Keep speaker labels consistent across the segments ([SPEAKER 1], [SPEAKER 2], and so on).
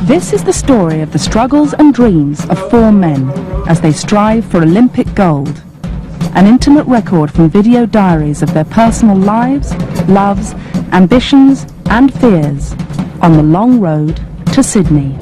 [SPEAKER 1] This is the story of the struggles and dreams of four men as they strive for Olympic gold. An intimate record from video diaries of their personal lives, loves, ambitions and fears on the long road to Sydney.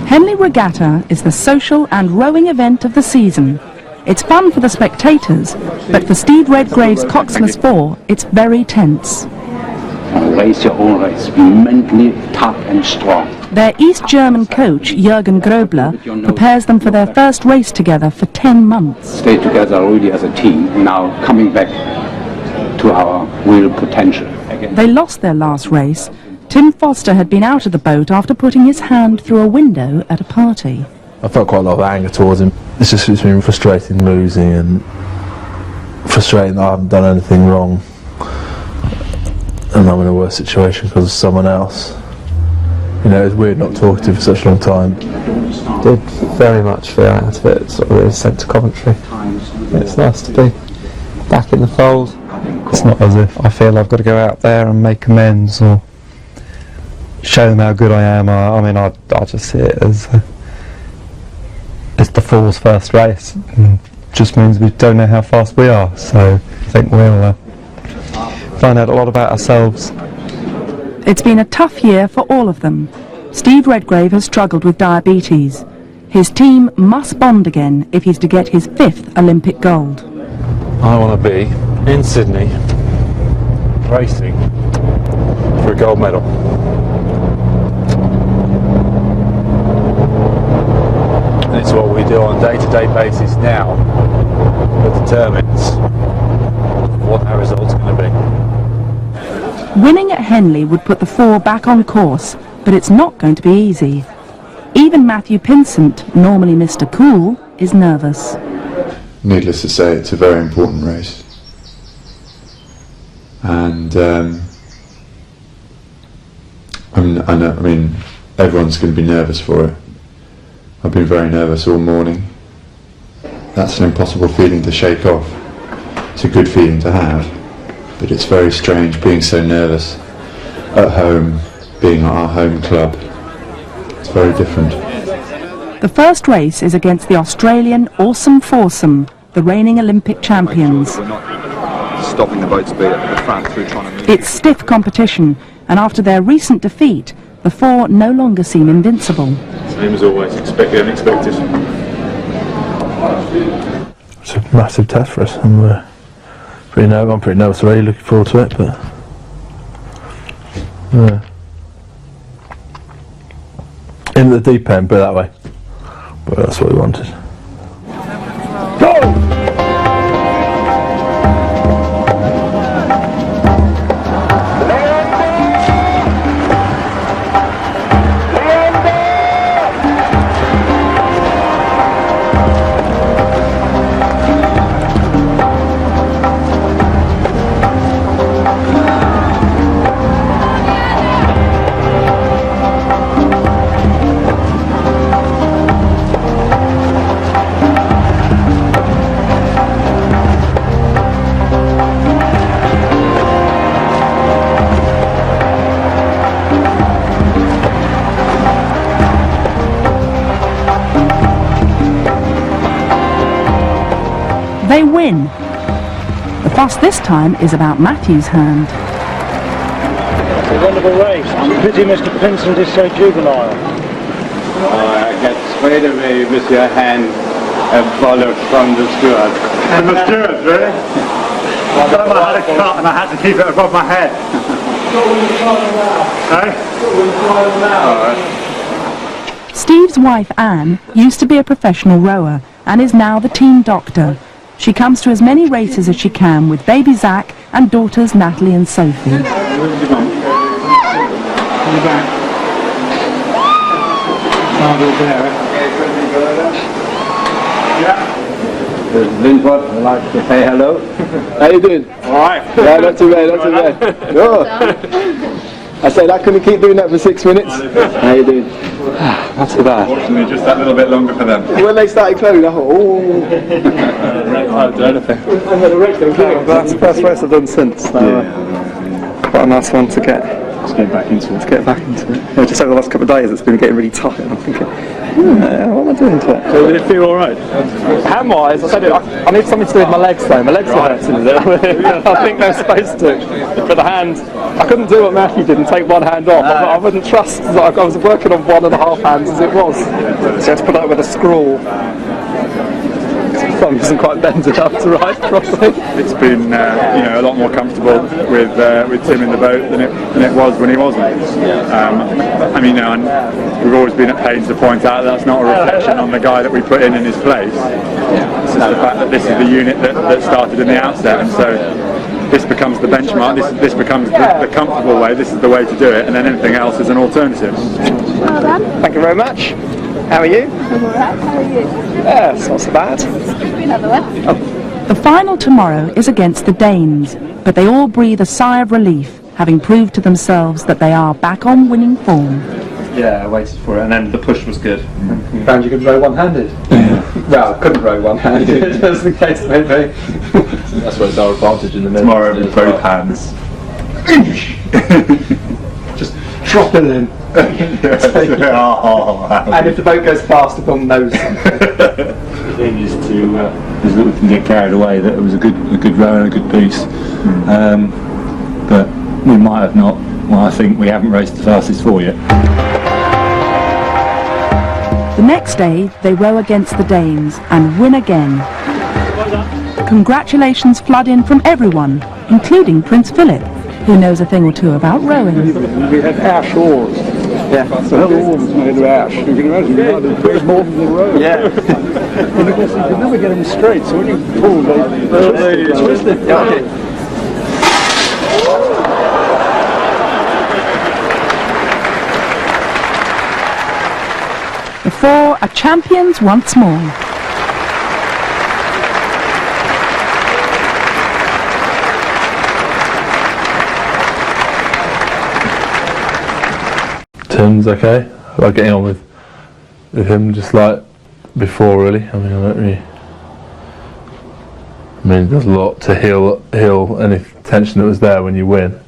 [SPEAKER 1] Henley Regatta is the social and rowing event of the season. It's fun for the spectators, but for Steve Redgrave's Coxmas 4, it's very tense.
[SPEAKER 2] Race your own race, be mentally tough and strong.
[SPEAKER 1] Their East German coach, Jürgen Gröbler, prepares them for their first race together for 10 months.
[SPEAKER 2] Stay together really as a team, now coming back to our real potential.
[SPEAKER 1] They lost their last race. Tim Foster had been out of the boat after putting his hand through a window at a party.
[SPEAKER 3] I felt quite a lot of anger towards him. It's been frustrating losing and frustrating that I haven't done anything wrong and I'm in a worse situation because of someone else. You know, it was weird not talking to him for such a long time.
[SPEAKER 4] Did very much feel out of it, sort of really sent to Coventry. It's nice to be back in the fold. It's not as if I feel I've got to go out there and make amends or show them how good I am. I mean, I just see it as it's the four's first race. And just means we don't know how fast we are. So I think we'll find out a lot about ourselves.
[SPEAKER 1] It's been a tough year for all of them. Steve Redgrave has struggled with diabetes. His team must bond again if he's to get his 5th Olympic gold.
[SPEAKER 3] I want to be in Sydney racing for a gold medal. And it's what we do on a day-to-day basis now that determines what our result's going to be.
[SPEAKER 1] Winning at Henley would put the four back on course, but it's not going to be easy. Even Matthew Pinsent, normally Mr. Cool, is nervous.
[SPEAKER 5] Needless to say, it's a very important race. And I mean, everyone's going to be nervous for it. I've been very nervous all morning. That's an impossible feeling to shake off. It's a good feeling to have, but it's very strange being so nervous at home, being at our home club. It's very different.
[SPEAKER 1] The first race is against the Australian Awesome Foursome, the reigning Olympic champions.
[SPEAKER 6] We're not stopping the boat speed at the front through trying to move.
[SPEAKER 1] It's stiff competition, and after their recent defeat, the four no longer seem invincible.
[SPEAKER 7] Same as always, expected and unexpected.
[SPEAKER 3] It's a massive test for us, and I'm pretty nervous already, looking forward to it, but in the deep end, put it that way. But that's what we wanted. Go!
[SPEAKER 1] They win. The fuss this time is about Matthew's hand.
[SPEAKER 8] It's a wonderful race. It's a pity Mr. Pinsent is so juvenile.
[SPEAKER 2] I get straight away with your hand a bollock from the steward.
[SPEAKER 8] From the steward, really? I had a cut and I had to keep it above my head. Hey?
[SPEAKER 1] Steve's wife Anne used to be a professional rower and is now the team doctor. She comes to as many races as she can with baby Zach and daughters Natalie and Sophie.
[SPEAKER 2] Linford, I'd like to say hello.
[SPEAKER 9] How you doing?
[SPEAKER 2] Alright.
[SPEAKER 9] Yeah, not too bad, not too bad. No. I said I couldn't keep doing that for 6 minutes. How you doing?
[SPEAKER 4] Not too bad.
[SPEAKER 6] Unfortunately, just that little bit longer for them.
[SPEAKER 9] When they started closing, I thought, oh.
[SPEAKER 4] I'll do anything. That's the first race I've done since. So, quite a nice one to get.
[SPEAKER 8] Let's get back into it.
[SPEAKER 4] To get back into it. Yeah, just over the last couple of days, it's been getting really tight, and I'm thinking, what am I doing to it?
[SPEAKER 8] So did it feel alright?
[SPEAKER 4] Hand-wise, I need something to do with my legs though. My legs are hurting a bit. I think they're supposed to. But the hand, I couldn't do what Matthew did and take one hand off. I wouldn't trust, I was working on 1.5 hands as it was. So I had to put it with a scrawl. I'm isn't quite bent enough to ride properly.
[SPEAKER 6] It's been a lot more comfortable with Tim in the boat than it was when he wasn't. And we've always been at pains to point out that's not a reflection on the guy that we put in his place. It's just the fact that this is the unit that started in the outset, and so this becomes the benchmark, this becomes the comfortable way, this is the way to do it, and then anything else is an alternative.
[SPEAKER 10] Well done.
[SPEAKER 4] Thank you very much. How are you?
[SPEAKER 10] I'm alright, how are you?
[SPEAKER 4] Yeah, it's not so bad.
[SPEAKER 10] Another one.
[SPEAKER 1] The final tomorrow is against the Danes, but they all breathe a sigh of relief, having proved to themselves that they are back on winning form.
[SPEAKER 4] Yeah, I waited for it, and then the push was good. Found you could row one-handed. Well, couldn't row one-handed, as the case may be.
[SPEAKER 3] That's where it's our advantage in the middle.
[SPEAKER 6] Tomorrow with both hands.
[SPEAKER 4] Just drop it in. And if the boat goes fast, upon nose.
[SPEAKER 8] The thing is is that we can get carried away that it was a good row and a good piece. But we might have not. Well, I think we haven't raced the fastest 4 yet.
[SPEAKER 1] The next day, they row against the Danes and win again. Congratulations flood in from everyone, including Prince Philip, who knows a thing or two about rowing.
[SPEAKER 8] We had ash oars.
[SPEAKER 4] Yeah.
[SPEAKER 8] The whole oar was made of ash. You can imagine you had to put more than the row.
[SPEAKER 4] Yeah.
[SPEAKER 8] And of course you could never get them straight, so when you pull, they twist it.
[SPEAKER 4] Yeah, okay.
[SPEAKER 1] The four are champions once more.
[SPEAKER 3] Tim's okay. I like getting on with him just like before, really. I mean, there's a lot to heal any tension that was there when you win.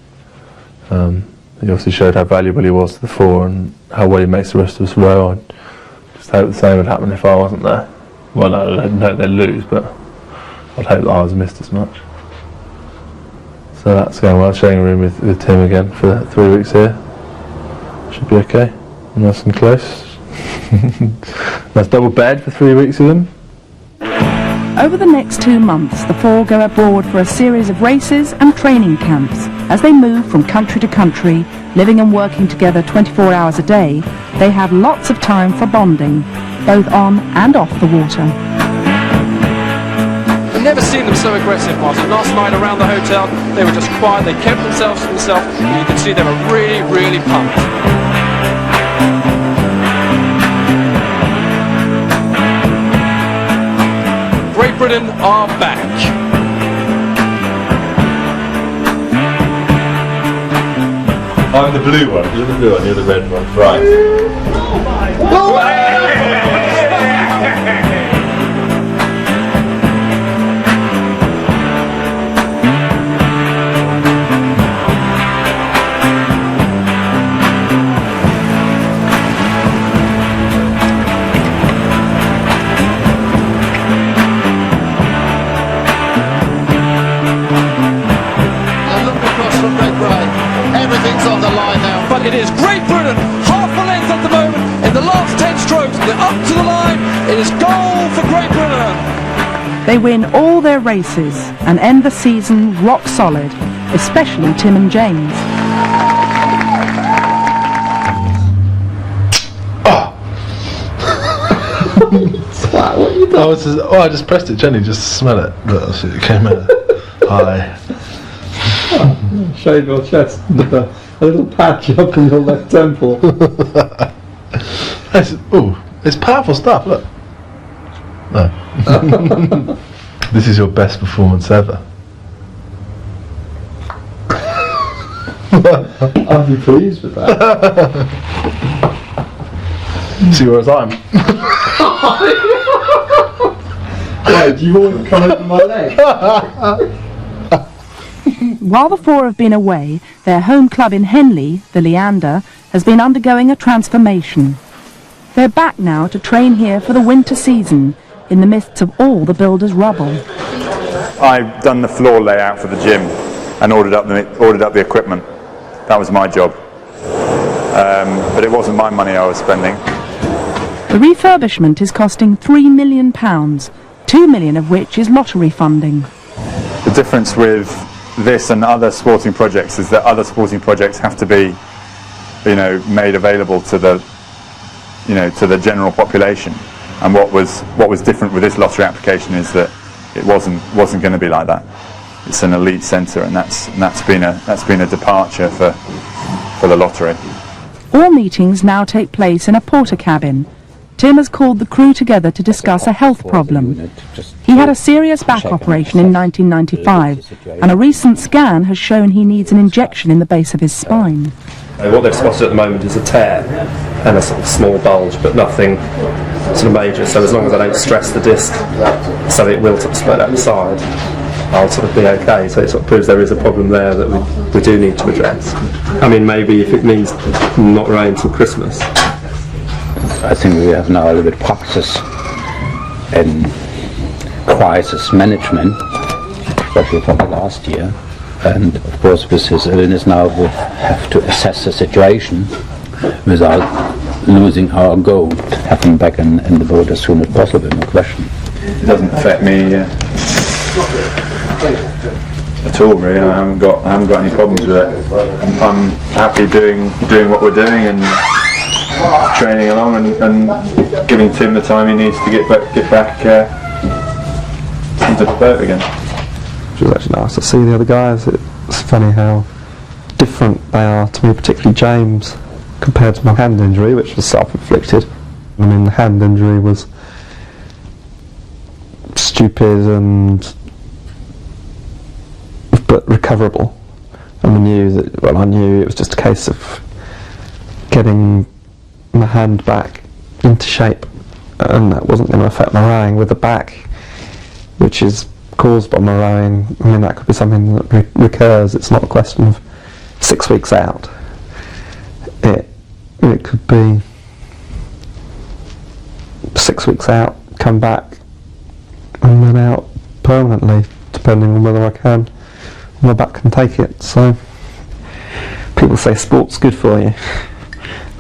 [SPEAKER 3] He obviously showed how valuable he was to the four and how well he makes the rest of us row. I just hope the same would happen if I wasn't there. Well, no, they'd lose, but I'd hope that I was missed as much. So that's going well. Sharing a room with Tim again for 3 weeks here. Should be okay. Nice and close. Nice double bed for 3 weeks with him.
[SPEAKER 1] Over the next 2 months, the four go abroad for a series of races and training camps. As they move from country to country, living and working together 24 hours a day, they have lots of time for bonding, both on and off the water.
[SPEAKER 11] I've never seen them so aggressive, Martin. Last night around the hotel, they were just quiet, they kept themselves to themselves, and you could see they were really, really pumped. Great Britain are back.
[SPEAKER 3] I'm the blue one. You're the blue one. You're the red one. Right.
[SPEAKER 11] But it is Great Britain, half a length at the moment, in the last 10 strokes. They're up to the line. It is goal for Great Britain.
[SPEAKER 1] They win all their races and end the season rock solid, especially Tim and James.
[SPEAKER 9] What are you
[SPEAKER 3] I just pressed it gently just to smell it, but it came out. Hi.
[SPEAKER 4] Shave your chest with a little patch up in your left temple.
[SPEAKER 3] It's powerful stuff, look. No. This is your best performance ever.
[SPEAKER 4] I'll be pleased with that.
[SPEAKER 3] See, whereas I'm.
[SPEAKER 4] Wait, do you want to come over my leg?
[SPEAKER 1] While the four have been away, their home club in Henley, the Leander, has been undergoing a transformation. They're back now to train here for the winter season, in the midst of all the builders' rubble.
[SPEAKER 6] I've done the floor layout for the gym and ordered up the equipment. That was my job. But it wasn't my money I was spending.
[SPEAKER 1] The refurbishment is costing £3 million, £2 million of which is lottery funding.
[SPEAKER 6] The difference with this and other sporting projects is that other sporting projects have to be, made available to the, to the general population. And what was different with this lottery application is that it wasn't going to be like that. It's an elite centre, and that's been a departure for the lottery.
[SPEAKER 1] All meetings now take place in a porter cabin. Tim has called the crew together to discuss a health problem. He had a serious back operation in 1995, and a recent scan has shown he needs an injection in the base of his spine.
[SPEAKER 12] What they've spotted at the moment is a tear and a sort of small bulge, but nothing sort of major. So as long as I don't stress the disc so it will sort of split out the side, I'll sort of be okay. So it sort of proves there is a problem there that we do need to address. I mean, maybe if it means not rain till Christmas.
[SPEAKER 13] I think we have now a little bit practice in crisis management, especially from the last year. And of course with his illness now we have to assess the situation without losing our goal, to have him back in the boat as soon as possible, no question.
[SPEAKER 6] It doesn't affect me at all, really. I haven't got any problems with it. I'm happy doing what we're doing and training along and giving Tim the time he needs to get back into the boat again.
[SPEAKER 4] It was actually nice to see the other guys. It's funny how different they are to me, particularly James, compared to my hand injury, which was self-inflicted. I mean, the hand injury was stupid but recoverable, and I knew it was just a case of getting my hand back into shape, and that wasn't going to affect my rowing. With the back, which is caused by my rowing, I mean, that could be something that recurs. It's not a question of 6 weeks out. It could be 6 weeks out, come back, and then out permanently, depending on whether my back can take it. So people say sport's good for you,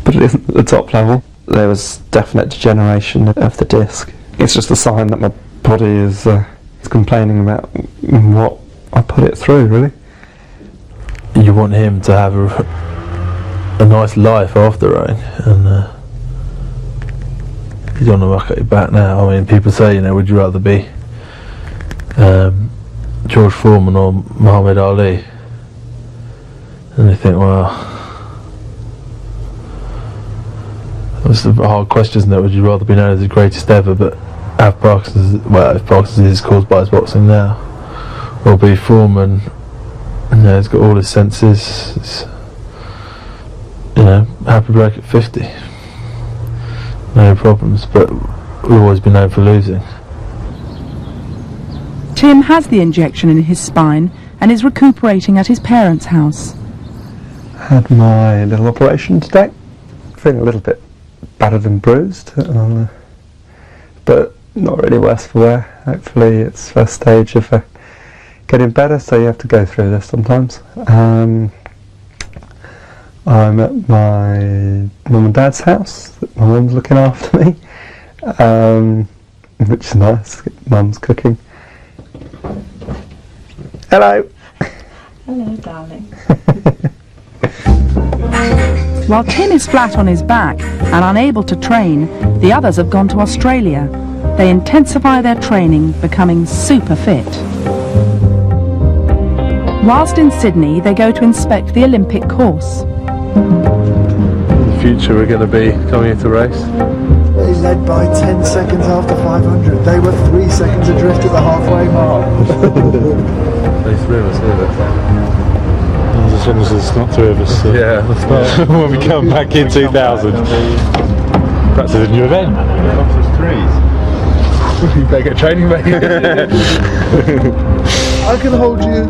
[SPEAKER 4] but it isn't at the top level. There was definite degeneration of the disc. It's just a sign that my body is complaining about what I put it through, really.
[SPEAKER 3] You want him to have a nice life after rowing, and you don't want to muck at your back now. I mean, people say, would you rather be George Foreman or Muhammad Ali? And you think, well, that's a hard question, isn't it? Would you rather be known as the greatest ever, but have Parkinson's, if Parkinson's is caused by his boxing now, or be Foreman, he's got all his senses, it's, happy break at 50, no problems, but we've always been known for losing.
[SPEAKER 1] Tim has the injection in his spine and is recuperating at his parents' house.
[SPEAKER 4] Had my little operation today. Feeling a little bit battered and bruised, but not really worse for wear. Hopefully it's first stage of getting better, so you have to go through this sometimes. I'm at my mum and dad's house. My mum's looking after me, which is nice. Mum's cooking. Hello.
[SPEAKER 10] Hello, darling.
[SPEAKER 1] While Tim is flat on his back and unable to train, the others have gone to Australia. they intensify their training, becoming super fit. Whilst in Sydney, they go to inspect the Olympic course.
[SPEAKER 3] In the future we're going to be coming into race.
[SPEAKER 14] They led by 10 seconds after 500. They were 3 seconds adrift at the halfway mark.
[SPEAKER 3] There's 3 of us here.
[SPEAKER 15] As long as there's not 3 of us.
[SPEAKER 3] Yeah, that's not.
[SPEAKER 15] When we come back in 2000. Perhaps there's a new event.
[SPEAKER 3] There's 3s. You better get training, mate.
[SPEAKER 14] I can hold you.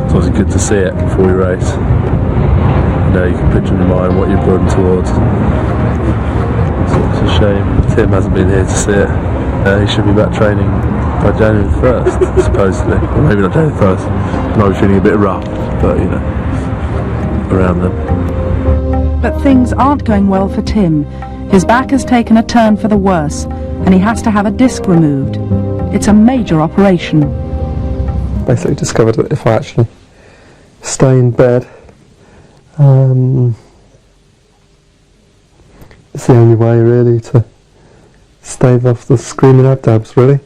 [SPEAKER 3] It's always good to see it before we race. You know, you can picture in your mind what you're building towards. It's a shame Tim hasn't been here to see it. He should be back training by January 1st, supposedly. Or maybe not January 1st. Might be feeling a bit rough, but you know, around then.
[SPEAKER 1] But things aren't going well for Tim. His back has taken a turn for the worse, and he has to have a disc removed. It's a major operation.
[SPEAKER 4] Basically discovered that if I actually stay in bed, it's the only way really to stave off the screaming abdabs, really.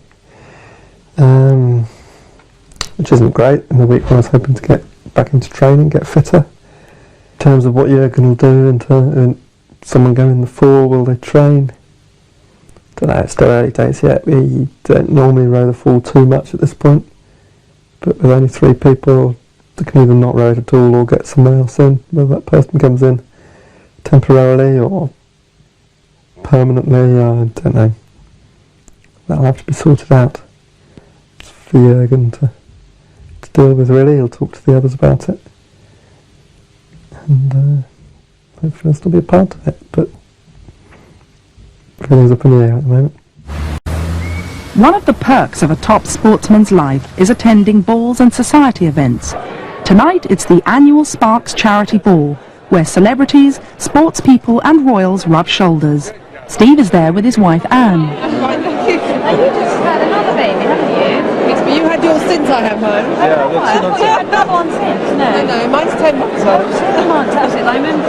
[SPEAKER 4] Which isn't great in the week when I was hoping to get back into training, get fitter. In terms of what you're going to do, and someone going the 4, will they train? Don't know, it's still early days yet. We don't normally row the 4 too much at this point. But with only 3 people, they can either not row it at all or get someone else in, whether that person comes in temporarily or permanently, I don't know. That'll have to be sorted out. It's for Jürgen to deal with, really. He'll talk to the others about it. And hopefully I'll still be a part of it, but everything's up in the air at the moment.
[SPEAKER 1] One of the perks of a top sportsman's life is attending balls and society events. Tonight it's the annual Sparks Charity Ball, where celebrities, sports people and royals rub shoulders. Steve is there with his wife Anne.
[SPEAKER 16] I'm fine, thank you. And you just had another baby, haven't you? Yes, but you had yours since I have mine.
[SPEAKER 10] I thought you had another one since, no?
[SPEAKER 16] No, mine's 10 months old.
[SPEAKER 10] 10 months, how's it, Lomond?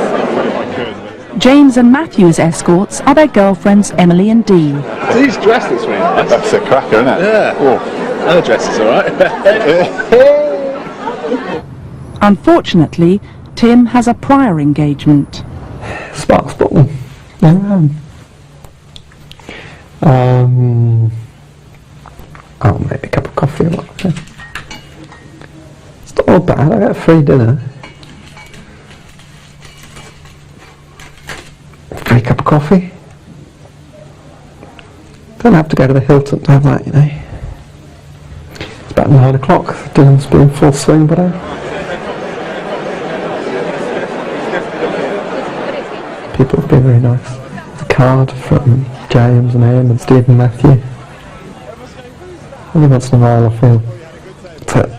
[SPEAKER 1] James and Matthew's escorts are their girlfriends Emily and Dee.
[SPEAKER 2] These dresses really nice.
[SPEAKER 5] That's a cracker, isn't it?
[SPEAKER 2] Yeah.
[SPEAKER 5] Oh.
[SPEAKER 2] And the dress is alright.
[SPEAKER 1] Unfortunately, Tim has a prior engagement.
[SPEAKER 4] Sparks ball. I'll make a cup of coffee or whatever. It's not all bad, I get a free dinner. Free cup of coffee. Don't have to go to the Hilton to have that, you know. It's about 9 o'clock, dinner's been in full swing, but people have been very nice. A card from James and Em and Steve and Matthew. Every once in a while I feel that,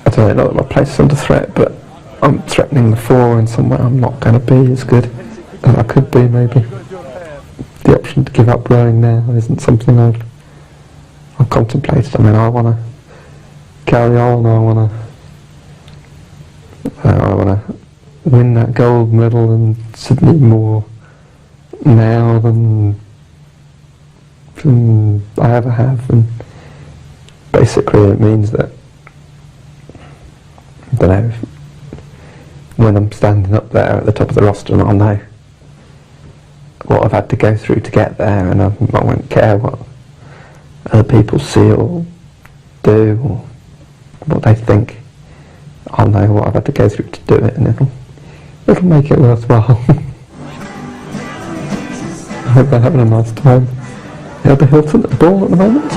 [SPEAKER 4] I don't know, not that my place is under threat, but I'm threatening the 4 in some way. I'm not going to be as good as I could be, maybe. The option to give up rowing now isn't something I've contemplated. I mean, I want to carry on, I want to win that gold medal in Sydney more now than I ever have, and basically it means that, I don't know, when I'm standing up there at the top of the roster, I'll know what I've had to go through to get there, and I won't care what other people see or do or what they think. I'll know what I've had to go through to do it, and it'll make it worthwhile. I hope they're having a nice time at the Hilton at the ball at the moment.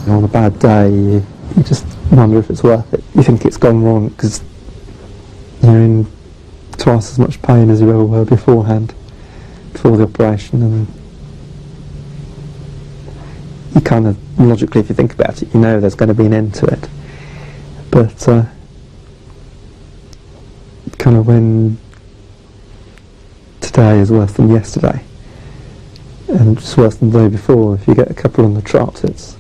[SPEAKER 4] On a bad day, you just wonder if it's worth it. You think it's gone wrong because you're in twice as much pain as you ever were beforehand, before the operation, and you kind of, logically, if you think about it, you know there's going to be an end to it. But kind of when today is worse than yesterday, and it's worse than the day before, if you get a couple on the trot, it's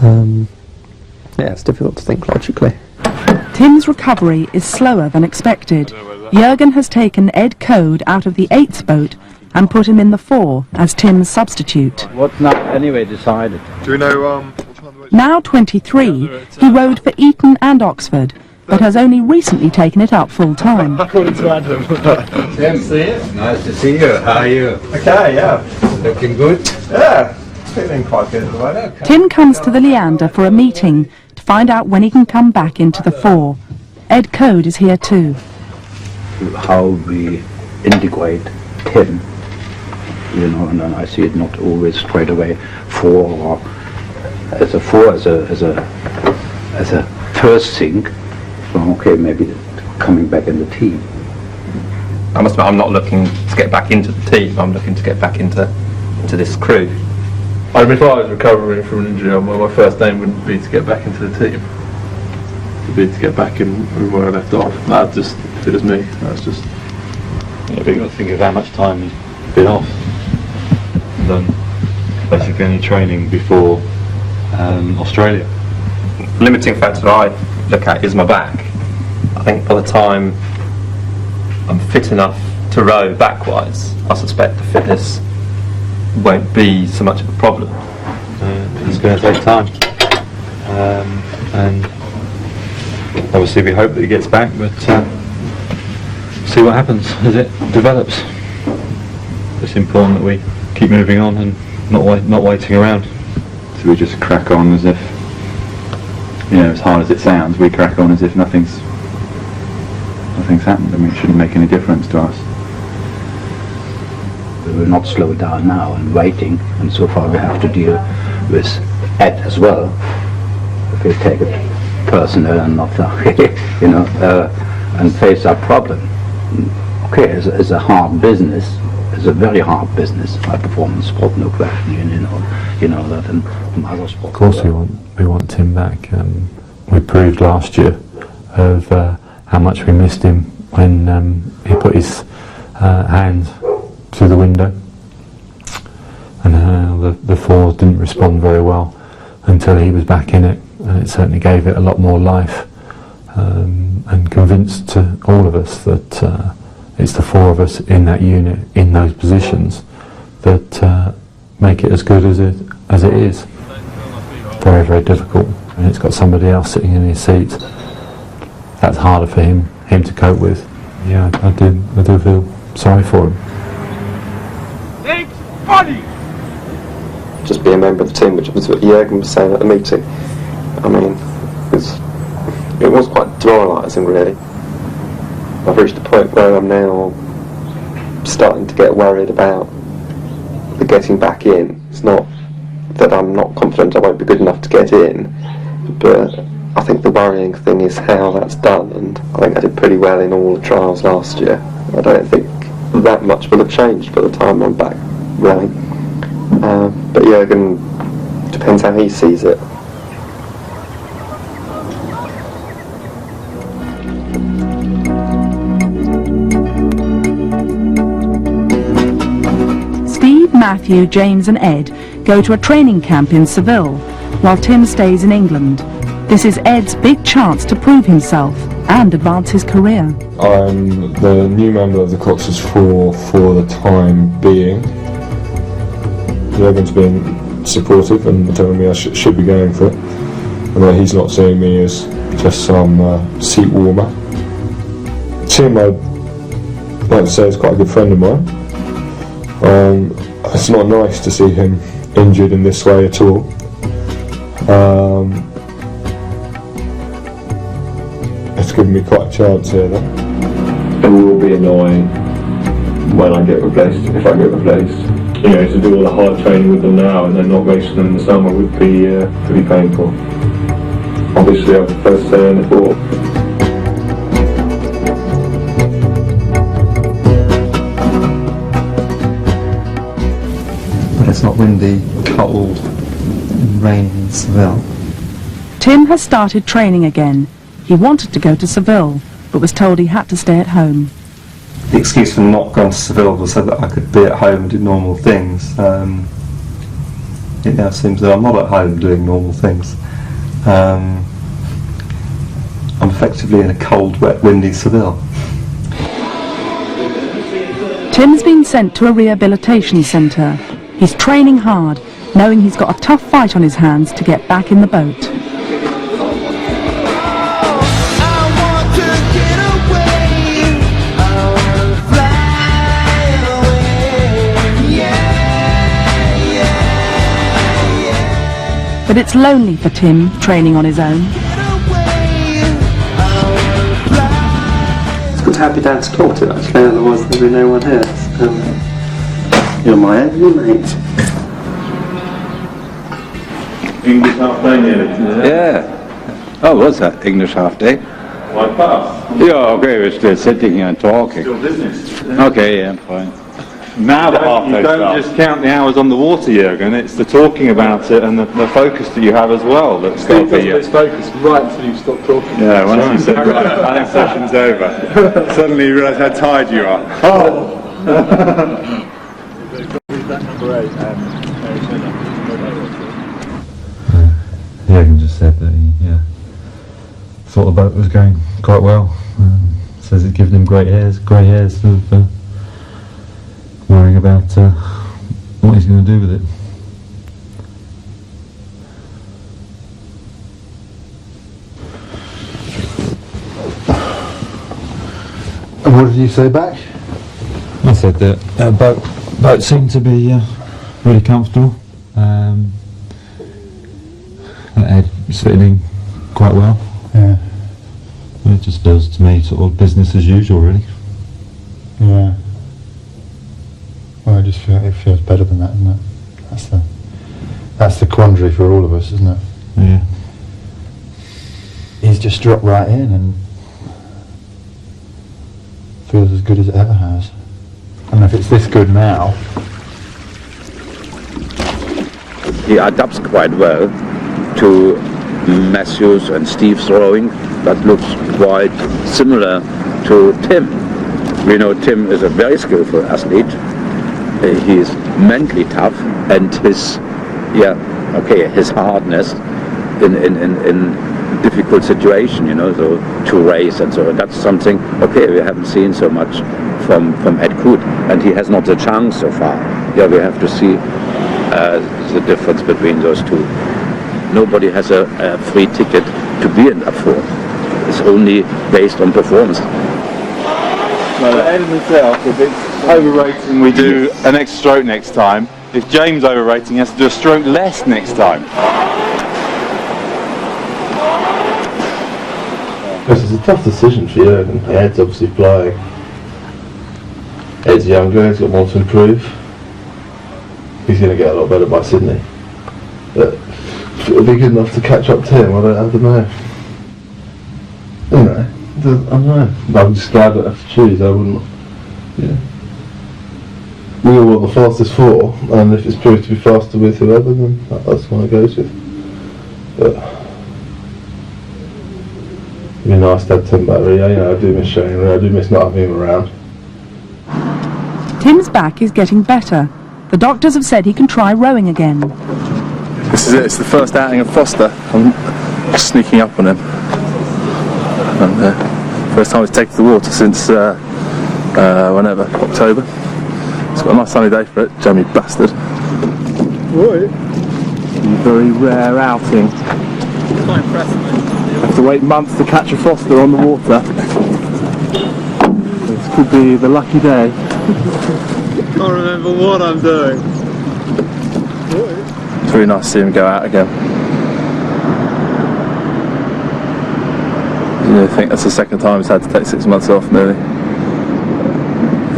[SPEAKER 4] Yeah, it's difficult to think logically.
[SPEAKER 1] Tim's recovery is slower than expected. Jürgen has taken Ed Code out of the 8th boat and put him in the 4 as Tim's substitute.
[SPEAKER 13] What's not anyway decided?
[SPEAKER 15] Do we know,
[SPEAKER 1] Now 23, he rowed for Eton and Oxford, but has only recently taken it up full time.
[SPEAKER 15] according to Adam?
[SPEAKER 13] Tim, see you. Nice to see you. How are you?
[SPEAKER 15] Okay, yeah.
[SPEAKER 13] Looking good?
[SPEAKER 15] Yeah, feeling quite good at the moment.
[SPEAKER 1] Tim comes to the Leander for a meeting to find out when he can come back into the 4. Ed Code is here too.
[SPEAKER 13] How we integrate Tim, you know, and then I see it not always straight away 4 or as a 4 as a first thing. So okay, maybe coming back in the team.
[SPEAKER 12] I must admit, I'm not looking to get back into the team. I'm looking to get back into this crew.
[SPEAKER 3] I mean, if I was recovering from an injury, my first aim wouldn't be to get back into the team. It would be to get back in where I left off. That's just, if it was me, that's just...
[SPEAKER 17] Yeah, but you've got to think of how much time he's been off. Done basically any training before Australia.
[SPEAKER 12] The limiting factor I look at is my back. I think by the time I'm fit enough to row backwise, I suspect the fitness won't be so much of a problem.
[SPEAKER 17] It's going to take time, and obviously we hope that he gets back, but see what happens as it develops. It's important that we keep moving on and not waiting around.
[SPEAKER 5] So we just crack on as if, you know, as hard as it sounds, we crack on as if nothing's happened. I mean, it shouldn't make any difference to us.
[SPEAKER 13] We will not slow down now and waiting, and so far we have to deal with Ed as well. If we take it personal and not, you know, and face our problem. Okay, it's a hard business. It's a very hard business. High performance sport, no question. You know that, and from other sports.
[SPEAKER 18] Of course, we want Tim back. We proved last year of how much we missed him when he put his hand through the window, and the 4 didn't respond very well until he was back in it, and it certainly gave it a lot more life, and convinced to all of us that it's the 4 of us in that unit, in those positions, that make it as good as it is. Very, very difficult, and it's got somebody else sitting in his seat. That's harder for him to cope with. Yeah, I do feel sorry for him.
[SPEAKER 19] It's funny!
[SPEAKER 20] Just be a member of the team, which was what Jürgen was saying at the meeting. I mean, it was quite demoralising, really. I've reached a point where I'm now starting to get worried about the getting back in. It's not that I'm not confident I won't be good enough to get in, but I think the worrying thing is how that's done, and I think I did pretty well in all the trials last year. I don't think that much will have changed by the time I'm back rowing. But Jürgen, depends how he sees it.
[SPEAKER 1] Steve, Matthew, James and Ed go to a training camp in Seville, while Tim stays in England. This is Ed's big chance to prove himself and advance his career.
[SPEAKER 21] I'm the new member of the Cox's 4 for the time being. Jürgen's been supportive and telling me I should be going for it, and that he's not seeing me as just some seat warmer. Tim, I'd like to say, is quite a good friend of mine. It's not nice to see him injured in this way at all. It's given me quite a chance here, though. It will be annoying when I get replaced, if I get replaced. You know, to do all the hard training with them now and then not racing them in the summer would be pretty painful. Obviously, I prefer to stay in the 4.
[SPEAKER 4] But it's not windy, cold, rain in Seville.
[SPEAKER 1] Tim has started training again. He wanted to go to Seville, but was told he had to stay at home.
[SPEAKER 4] The excuse for not going to Seville was so that I could be at home and do normal things. it now seems that I'm not at home doing normal things. I'm effectively in a cold, wet, windy Seville.
[SPEAKER 1] Tim's been sent to a rehabilitation centre. He's training hard, knowing he's got a tough fight on his hands to get back in the boat. But it's lonely for Tim, training on his own.
[SPEAKER 7] It's good to have your dad to talk to, actually, otherwise there'll be no one here. You're my only mate.
[SPEAKER 2] English half day nearly.
[SPEAKER 22] Yeah. Oh, what's that? English half day?
[SPEAKER 2] Why pass?
[SPEAKER 22] Yeah, okay, we're still sitting here and talking.
[SPEAKER 2] Still business.
[SPEAKER 22] Okay, yeah, fine.
[SPEAKER 2] Now the half
[SPEAKER 17] You
[SPEAKER 2] day
[SPEAKER 17] don't
[SPEAKER 2] starts.
[SPEAKER 17] just count the hours on the water, Jürgen, it's the talking about it and the focus that you have as well that's got to be...
[SPEAKER 6] focused right until you stop talking.
[SPEAKER 2] Yeah, once you said, right, I think session's over. Suddenly you realise how tired you are. Oh!
[SPEAKER 6] That number 8,
[SPEAKER 18] Jürgen just said that he thought the boat was going quite well. Says it given him grey hairs of worrying about what he's going to do with it.
[SPEAKER 3] And what did you say back?
[SPEAKER 18] I said that boat seemed to be really comfortable. The head was fitting in quite well.
[SPEAKER 3] Yeah.
[SPEAKER 18] It just feels to me sort of business as usual, really.
[SPEAKER 3] Yeah. Well, it feels better than that, isn't it? That's the quandary for all of us, isn't it?
[SPEAKER 18] Yeah.
[SPEAKER 3] He's just dropped right in and feels as good as it ever has. And if it's this good now...
[SPEAKER 22] He adapts quite well to Matthew's and Steve's rowing. That looks quite similar to Tim. We know Tim is a very skillful athlete. He is mentally tough, and his hardness in difficult situation, so to race and so on. That's something we haven't seen so much from Ed Coote, and he has not the chance so far. Yeah, we have to see the difference between those two. Nobody has a free ticket to be in that form. It's only based on performance.
[SPEAKER 2] Well, Ed and myself, if it's overrating, we do an extra stroke next time. If James overrating, he has to do a stroke less next time.
[SPEAKER 3] This is a tough decision for Jürgen. Ed's obviously flying. Ed's younger, he's got more to improve. He's going to get a lot better by Sydney. But if it'll be good enough to catch up to him, I don't know. I don't know. I'm just glad I don't have to choose. I wouldn't. Yeah. We all want the fastest 4, and if it's proved to be faster with whoever, then that's what it goes with. But it'd be nice to have Tim back. I do miss showing him. I do miss not having him around.
[SPEAKER 1] Tim's back is getting better. The doctors have said he can try rowing again.
[SPEAKER 23] This is it. It's the first outing of Foster. I'm sneaking up on him. And first time he's taken to the water since October. It's got a nice sunny day for it, jammy bastard.
[SPEAKER 6] Right.
[SPEAKER 23] Very rare outing.
[SPEAKER 6] Quite impressive.
[SPEAKER 23] Have to wait months to catch a Foster on the water. This could be the lucky day.
[SPEAKER 6] Can't remember what I'm doing.
[SPEAKER 23] It's really nice to see him go out again. I think that's the second time he's had to take 6 months off nearly.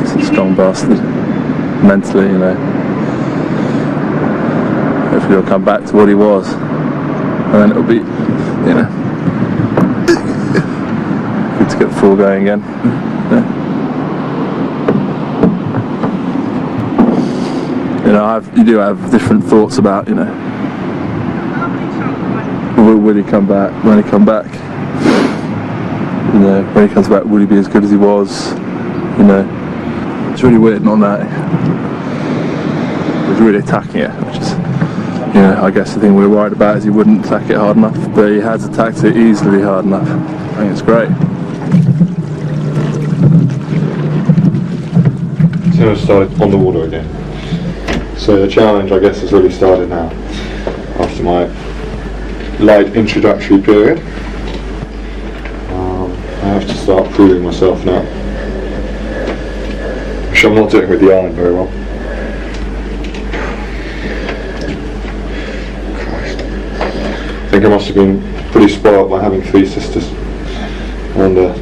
[SPEAKER 23] He's a strong bastard. Mentally, Hopefully he'll come back to what he was. And then it'll be, good to get the full going again. You do have different thoughts about, will he come back? When he come back? When he comes back, will he be as good as he was? It's really weird not knowing. He's really attacking it, which is I guess the thing we were worried about is he wouldn't attack it hard enough, but he has attacked it easily hard enough. I think it's great.
[SPEAKER 5] Tim has started on the water again. So the challenge, I guess, has really started now. After my light introductory period, I have to start proving myself now. Which I'm not doing with the iron very well. I think I must have been pretty spoiled by having 3 sisters, and a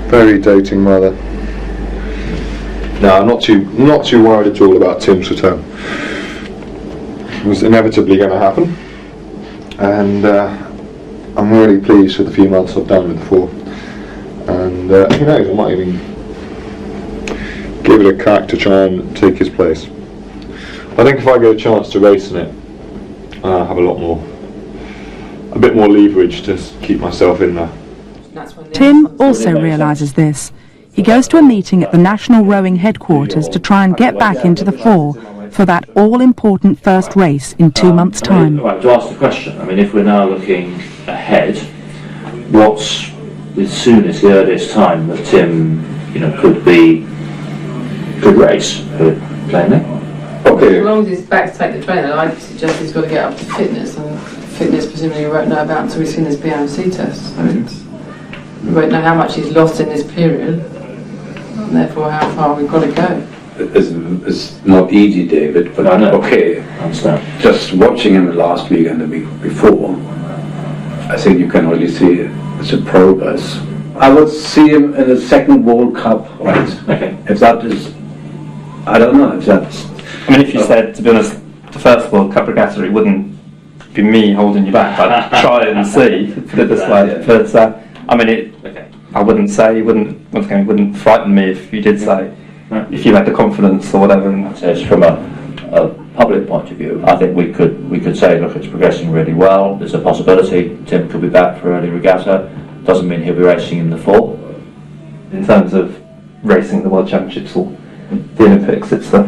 [SPEAKER 5] very doting mother. No, I'm not too worried at all about Tim's return. It was inevitably going to happen, and I'm really pleased with the few months I've done with the 4. And who knows, I might even give it a crack to try and take his place. I think if I get a chance to race in it, I'll have a bit more leverage to keep myself in there.
[SPEAKER 1] Tim also realises this. He goes to a meeting at the National Rowing Headquarters to try and get back into the 4 for that all-important first race in 2 months' time.
[SPEAKER 8] Right, to ask the question, I mean, if we're now looking ahead, what's the soonest, the earliest time that Tim, could race, plainly?
[SPEAKER 16] Okay. As long as he's back to take the trainer, I suggest he's got to get up to fitness, and fitness presumably we won't know about until we've seen his BMC test. So we won't know how much he's lost in this period, and therefore how far we've got to go.
[SPEAKER 22] It's not easy, David, but okay.
[SPEAKER 8] I understand.
[SPEAKER 22] Just watching him last week and the week before, I think you can already see it's a progress. I would see him in the second World Cup, right?
[SPEAKER 8] Okay.
[SPEAKER 22] If that is, I don't know if that's.
[SPEAKER 4] I mean, if you said, to be honest, the first World Cup regatta, it wouldn't be me holding you back. I'd try and see, put it this way. But I mean, I wouldn't say, it wouldn't frighten me if you did say, if you had the confidence or whatever. And
[SPEAKER 8] Just from a public point of view, I think we could say, look, it's progressing really well. There's a possibility Tim could be back for early regatta. Doesn't mean he'll be racing in the 4.
[SPEAKER 4] in terms of racing the World Championships or the Olympics, it's the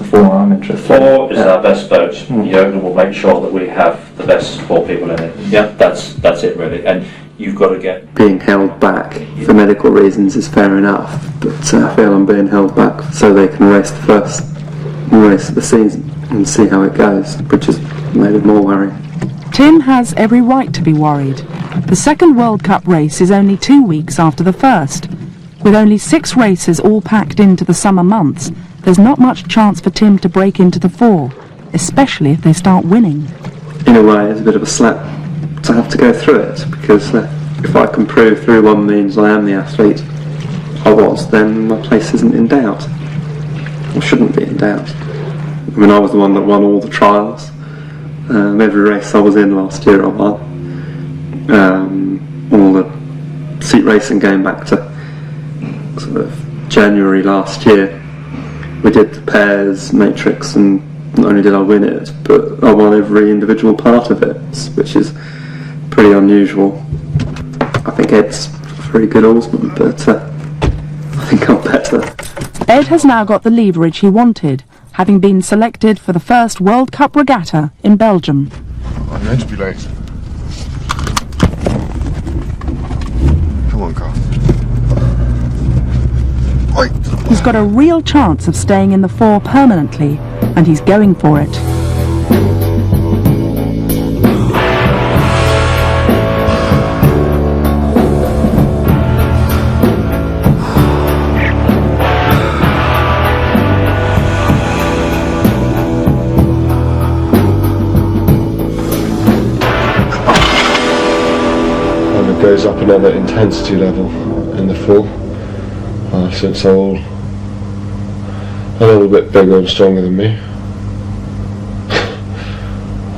[SPEAKER 4] 4 I'm interested in.
[SPEAKER 8] 4 is our best boat. Jürgen will make sure that we have the best 4 people in it. Yeah, that's it really. And you've got to get...
[SPEAKER 7] Being held back for medical reasons is fair enough, but I feel I'm being held back so they can race the first race of the season and see how it goes, which is maybe more worrying.
[SPEAKER 1] Tim has every right to be worried. The second World Cup race is only 2 weeks after the first. With only 6 races all packed into the summer months, there's not much chance for Tim to break into the 4, especially if they start winning.
[SPEAKER 7] In a way, it's a bit of a slap to have to go through it, because if I can prove through one means I am the athlete I was, then my place isn't in doubt, or shouldn't be in doubt. I mean, I was the one that won all the trials. Every race I was in last year I won. All the seat racing going back to sort of January last year. We did the pairs matrix, and not only did I win it, but I won every individual part of it, which is pretty unusual. I think Ed's a very good oarsman, but I think I'm better.
[SPEAKER 1] Ed has now got the leverage he wanted, having been selected for the first World Cup regatta in Belgium.
[SPEAKER 9] I'm meant to be late. Come on, Carl. Oi.
[SPEAKER 1] He's got a real chance of staying in the 4 permanently, and he's going for it.
[SPEAKER 5] And it goes up another intensity level in the 4. Since they're all a little bit bigger and stronger than me.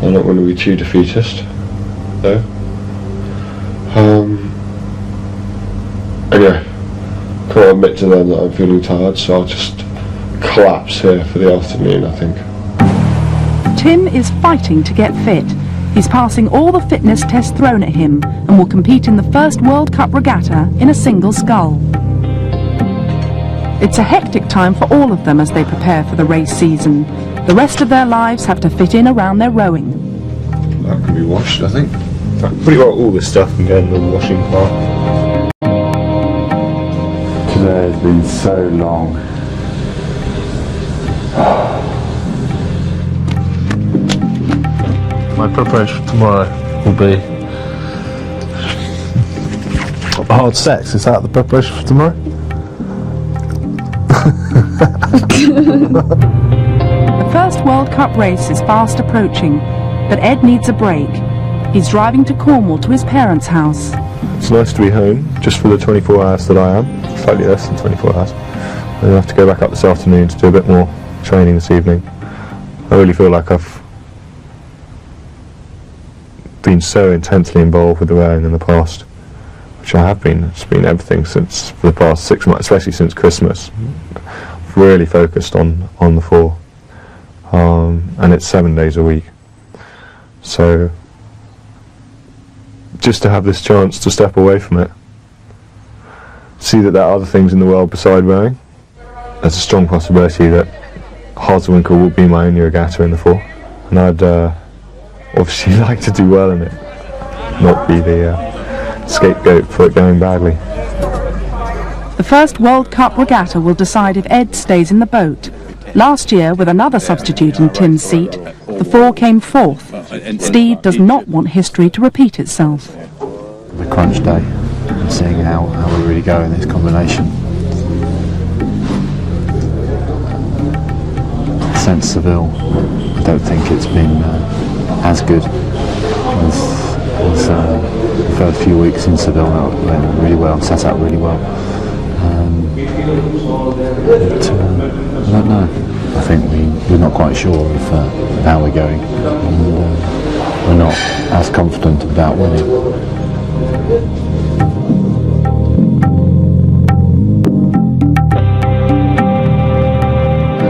[SPEAKER 5] I'm not going to be too defeatist, though. Anyway, can't admit to them that I'm feeling tired, so I'll just collapse here for the afternoon, I think.
[SPEAKER 1] Tim is fighting to get fit. He's passing all the fitness tests thrown at him and will compete in the first World Cup regatta in a single scull. It's a hectic time for all of them as they prepare for the race season. The rest of their lives have to fit in around their rowing.
[SPEAKER 9] That can be washed, I think.
[SPEAKER 21] Pretty well all this stuff can go in the washing part.
[SPEAKER 10] Today has been so long.
[SPEAKER 3] My preparation for tomorrow will be hard sex. Is that the preparation for tomorrow?
[SPEAKER 1] The first World Cup race is fast approaching, but Ed needs a break. He's driving to Cornwall to his parents' house.
[SPEAKER 21] It's nice to be home, just for the 24 hours that I am. Slightly less than 24 hours. Then I have to go back up this afternoon to do a bit more training this evening. I really feel like I've been so intensely involved with the rowing in the past, which I have been. It's been everything since for the past 6 months, especially since Christmas. I've really focused on the four, and it's 7 days a week. So just to have this chance to step away from it, see that there are other things in the world beside rowing. There's a strong possibility that Harzwinkle will be my only regatta in the four, and I'd obviously like to do well in it, not be the scapegoat for it going badly.
[SPEAKER 1] The first World Cup regatta will decide if Ed stays in the boat. Last year, with another substitute in Tim's seat, the four came fourth. Steve does not want history to repeat itself.
[SPEAKER 18] The crunch day and seeing how we really go in this combination. Since Seville, I don't think it's been as good as the first few weeks in Seville. Went really well, sat out really well. But, I don't know. I think we're not quite sure of how we're going, and we're not as confident about winning.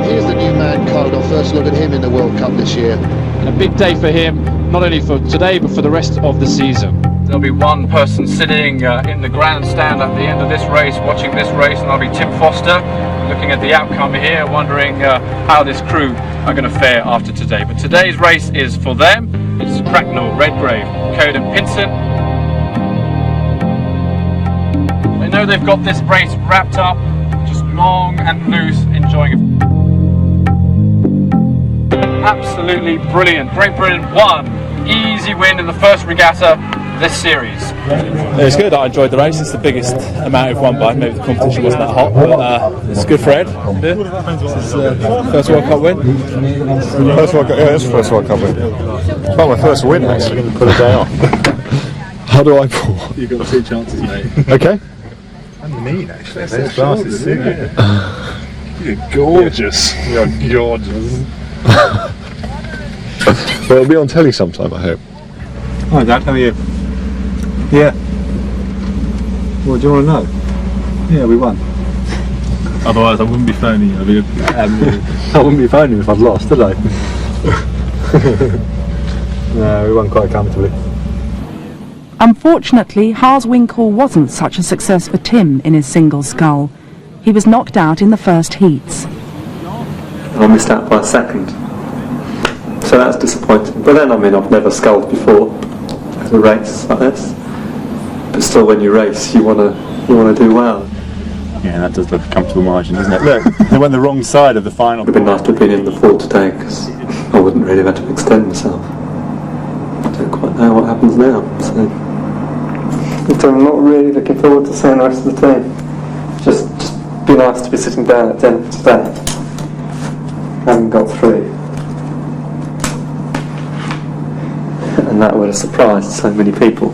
[SPEAKER 11] Here's the new man, Code. Our first look at him in the World Cup this year.
[SPEAKER 14] And a big day for him, not only for today but for the rest of the season.
[SPEAKER 24] There'll be one person sitting in the grandstand at the end of this race, watching this race, and that'll be Tim Foster, looking at the outcome here, wondering how this crew are going to fare after today. But today's race is for them. It's Cracknell, Redgrave, Code and Pinson. They know they've got this race wrapped up, just long and loose, enjoying it. Absolutely brilliant. Great Britain won. Easy win in the first regatta this series.
[SPEAKER 25] It was good. I enjoyed the race. It's the biggest amount we've won by. Maybe the competition wasn't that hot, but it's good for Ed. This is first World Cup win.
[SPEAKER 21] First World Cup, yeah, it's the first World Cup win. It's not my first win actually. Put a day off. How do I pull? You've got 2 chances, mate. Okay.
[SPEAKER 9] And the mean, actually. Those glasses suit you.
[SPEAKER 21] You're gorgeous. You're gorgeous. Well, it'll be on telly sometime, I hope.
[SPEAKER 9] Hi Dad, how are you? Yeah. Well, do you want to know? Yeah, we won.
[SPEAKER 21] Otherwise I wouldn't be phoning you.
[SPEAKER 9] I wouldn't be phoning if I'd lost, would I? No, we won quite comfortably.
[SPEAKER 1] Unfortunately, Harzwinkle wasn't such a success for Tim in his single scull. He was knocked out in the first heats.
[SPEAKER 7] I missed out by a second. So that's disappointing. But then, I mean, I've never sculled before at a race like this. But still, when you race, you want to do well.
[SPEAKER 21] Yeah, that does look a comfortable margin, doesn't it? Look, they went the wrong side of the final.
[SPEAKER 7] It would have been nice to have been in the 4 today, because I wouldn't really have had to extend myself. I don't quite know what happens now. So I'm not really looking forward to seeing the rest of the team. Just be nice to be sitting down at dinner today. Haven't got through. And that would have surprised so many people.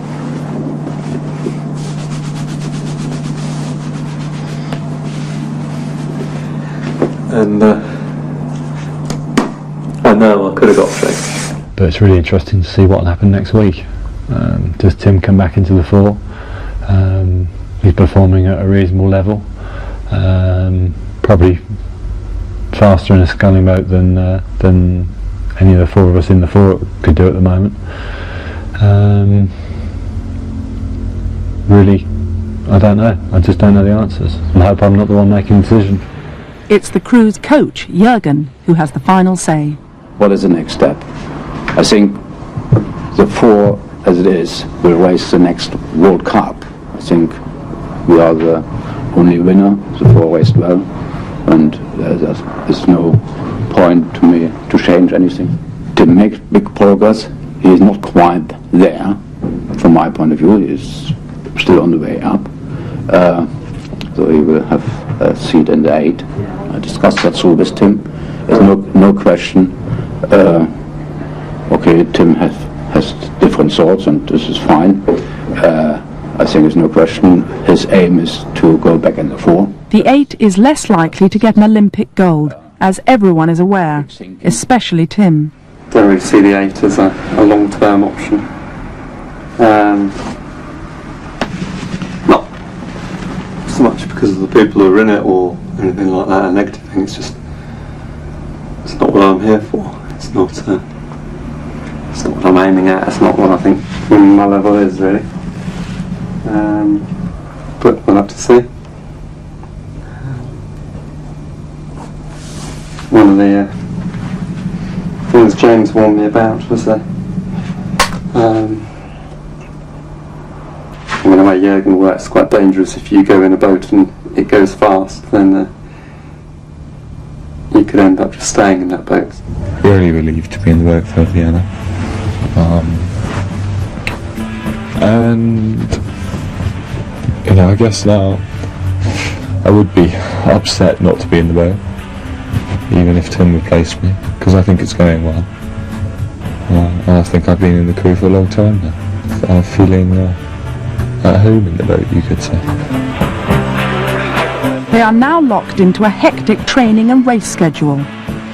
[SPEAKER 7] And I know I could have got through.
[SPEAKER 18] But it's really interesting to see what will happen next week. Does Tim come back into the four? He's performing at a reasonable level. Probably faster in a sculling boat than any of the 4 of us in the 4 could do at the moment. Really, I don't know. I just don't know the answers. I hope I'm not the one making the decision.
[SPEAKER 1] It's the crew's coach, Jürgen, who has the final say.
[SPEAKER 22] What is the next step? I think the 4, as it is, will race the next World Cup. I think we are the only winner. The 4 raced well, and there's no point to me to change anything. To make big progress, he is not quite there. From my point of view, he is still on the way up. So he will have a seat in the 8. I discussed that through with Tim. There's no question. Okay, Tim has different thoughts, and this is fine. I think there's no question. His aim is to go back in the 4.
[SPEAKER 1] The 8 is less likely to get an Olympic gold, as everyone is aware, especially Tim.
[SPEAKER 7] Don't really see the 8 as a long-term option. Not so much because of the people who are in it or anything like that, a negative thing. It's just, it's not what I'm here for. It's not what I'm aiming at. It's not what I think my level is, really. But we'll have to see. One of the things James warned me about was that the way Jürgen works, it's quite dangerous. If you go in a boat and it goes fast, then you could end up just staying in that boat.
[SPEAKER 5] Really relieved to be in the boat for Vienna. And I guess now I would be upset not to be in the boat, even if Tim replaced me, because I think it's going well. And I think I've been in the crew for a long time now. I'm feeling at home in the boat, you could say.
[SPEAKER 1] They are now locked into a hectic training and race schedule.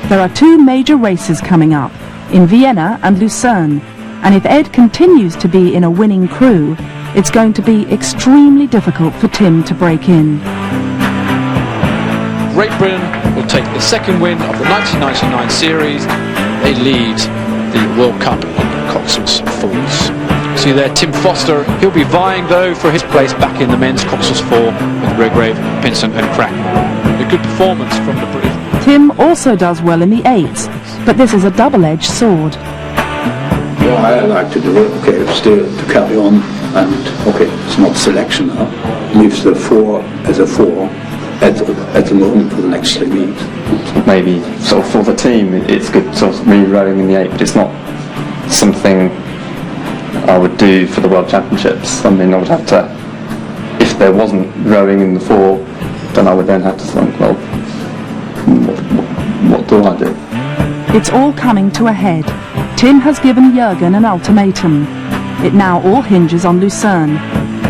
[SPEAKER 1] There are 2 major races coming up, in Vienna and Lucerne, and if Ed continues to be in a winning crew, it's going to be extremely difficult for Tim to break in.
[SPEAKER 14] Great Britain will take the 2nd win of the 1999 series. They lead the World Cup on Coxall's Falls. See there, Tim Foster. He'll be vying, though, for his place back in the men's Coxall's 4 with Redgrave, Pinson and Cracken. A good performance from the British.
[SPEAKER 1] Tim also does well in the 8s, but this is a double-edged sword.
[SPEAKER 22] Well, I like to do it, okay, still to carry on, and okay, it's not selection now. Leaves the 4 as a 4 at the moment for the next 3 weeks.
[SPEAKER 7] Maybe sort of for the team, it's good sort of me rowing in the 8, but it's not something I would do for the World Championships. I mean, I would have to, if there wasn't rowing in the 4, then I would then have to think, well, what do I do?
[SPEAKER 1] It's all coming to a head. Tim has given Jürgen an ultimatum. It now all hinges on Lucerne.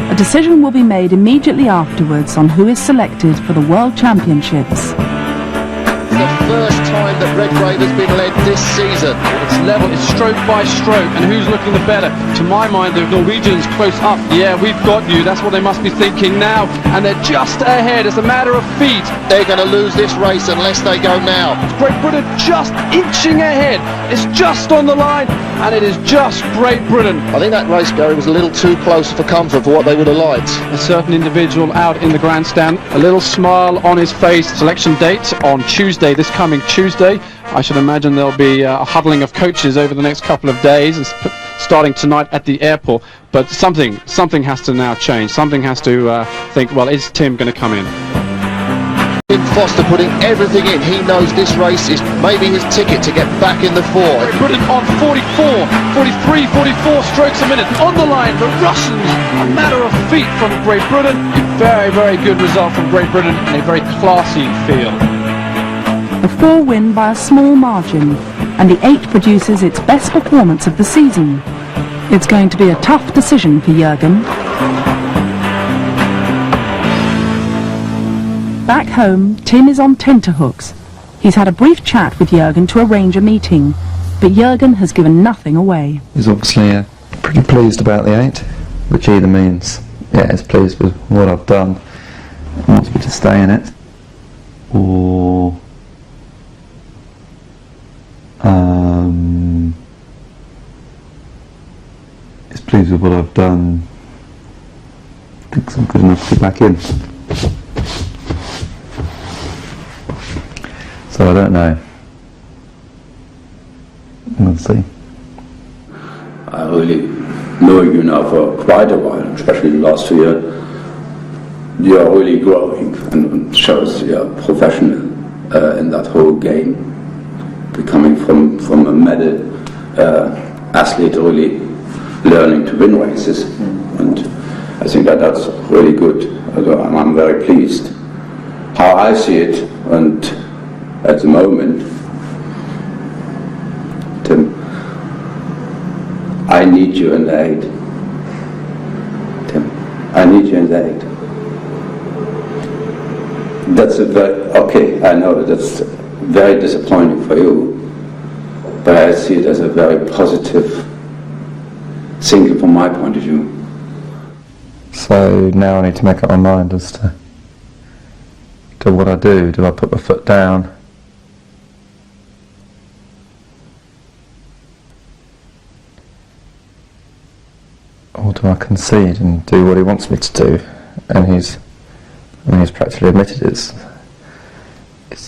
[SPEAKER 1] A decision will be made immediately afterwards on who is selected for the World Championships.
[SPEAKER 11] The first time that Redgrave has been led this season.
[SPEAKER 14] It's level, it's stroke by stroke, and who's looking the better? To my mind, the Norwegians close up. Yeah, we've got you. That's what they must be thinking now. And they're just ahead. It's a matter of feet.
[SPEAKER 11] They're going to lose this race unless they go now.
[SPEAKER 14] Great Britain just inching ahead. It's just on the line, and it is just Great Britain.
[SPEAKER 11] I think that race, Gary, was a little too close for comfort for what they would have liked.
[SPEAKER 14] A certain individual out in the grandstand, a little smile on his face. Selection date on Tuesday, this coming Tuesday. I should imagine there'll be a huddling of coaches over the next couple of days, and starting tonight at the airport. But something has to now change. Something has to think, well, is Tim going to come in?
[SPEAKER 11] Tim Foster putting everything in. He knows this race is maybe his ticket to get back in the 4.
[SPEAKER 14] Great Britain on 44, 43, 44 strokes a minute. On the line, the Russians, a matter of feet from Great Britain. A very, very good result from Great Britain in a very classy field.
[SPEAKER 1] The 4 win by a small margin, and the 8 produces its best performance of the season. It's going to be a tough decision for Jürgen. Back home, Tim is on tenterhooks. He's had a brief chat with Jürgen to arrange a meeting, but Jürgen has given nothing away.
[SPEAKER 4] He's obviously pretty pleased about the 8, which either means, yeah, he's pleased with what I've done, wants me to stay in it, or is pleased with what I've done, thinks I'm good enough to get back in. So I don't know. We'll see.
[SPEAKER 22] I really know you now for quite a while, especially the last 2 years. You are really growing and shows you are professional in that whole game, becoming from a medal athlete really learning to win races, and I think that's really good. I'm very pleased how I see it, and at the moment, Tim, I need you in the 8. Tim, I need you in the 8. That's a very, okay, I know that's very disappointing for you, but I see it as a very positive thing from my point of view.
[SPEAKER 4] So now I need to make up my mind as to what I do. Do I put my foot down? Or do I concede and do what he wants me to do? And he's practically admitted it's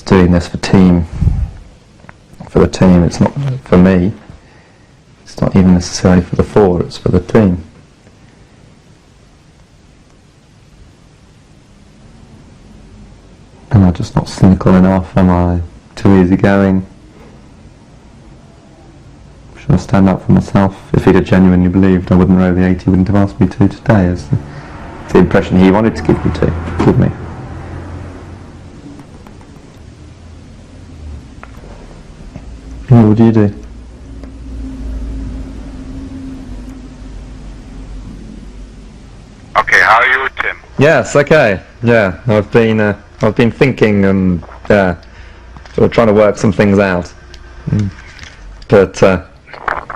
[SPEAKER 4] doing this for the team. It's not for me. It's not even necessarily for the 4, it's for the team. Am I just not cynical enough? Am I too easygoing? Should I stand up for myself? If he'd have genuinely believed I wouldn't row the 8, he wouldn't have asked me to today. Is the impression he wanted to give me. What do you do?
[SPEAKER 12] Okay, how are you, Tim?
[SPEAKER 4] Yes, okay. Yeah, I've been thinking and sort of trying to work some things out. But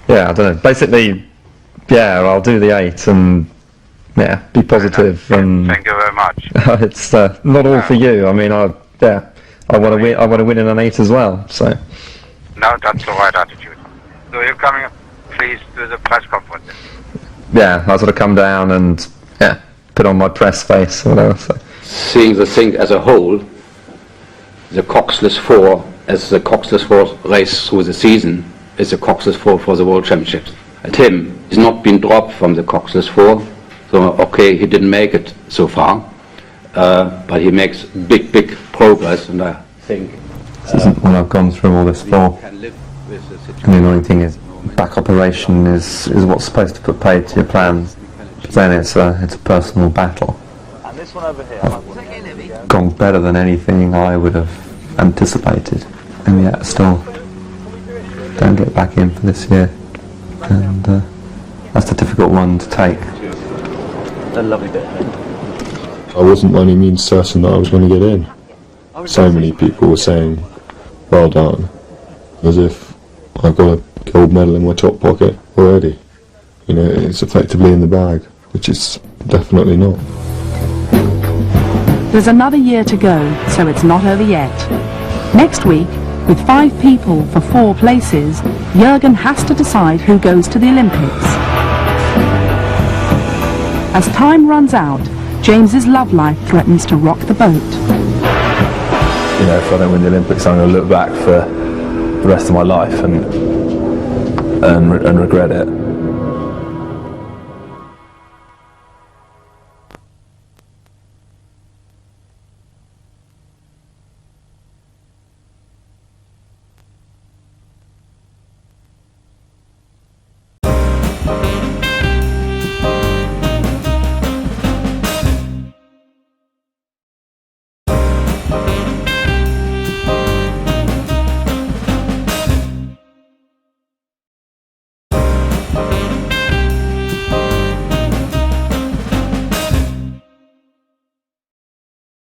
[SPEAKER 4] yeah, I don't know. Basically, yeah, I'll do the 8 and yeah, be positive. And
[SPEAKER 12] thank you very much.
[SPEAKER 4] It's not all for you. I mean, I want to win. I want to win in an 8 as well. So.
[SPEAKER 12] No, that's the right attitude. So you're coming, please, to the press conference.
[SPEAKER 4] Yeah, I'll sort of come down and put on my press face or whatever. So.
[SPEAKER 22] Seeing the thing as a whole, the Coxless 4 as the Coxless 4 race through the season is the Coxless 4 for the World Championships. Tim has not been dropped from the Coxless 4, so okay, he didn't make it so far, but he makes big progress, and I think
[SPEAKER 4] this isn't what I've gone through all this for. And the annoying thing is, back operation is what's supposed to put paid to your plans, but then it's a personal battle.
[SPEAKER 12] And this one over here.
[SPEAKER 4] I've gone better than anything I would have anticipated, and yet still don't get back in for this year, and that's a difficult one to take.
[SPEAKER 12] A lovely bit.
[SPEAKER 21] I wasn't by any means certain that I was going to get in. So many people were saying, well done, as if I've got a gold medal in my top pocket already. You know, it's effectively in the bag, which it's definitely not.
[SPEAKER 1] There's another year to go, so it's not over yet. Next week, with 5 people for 4 places, Jürgen has to decide who goes to the Olympics. As time runs out, James's love life threatens to rock the boat.
[SPEAKER 3] You know, if I don't win the Olympics, I'm going to look back for the rest of my life and regret it.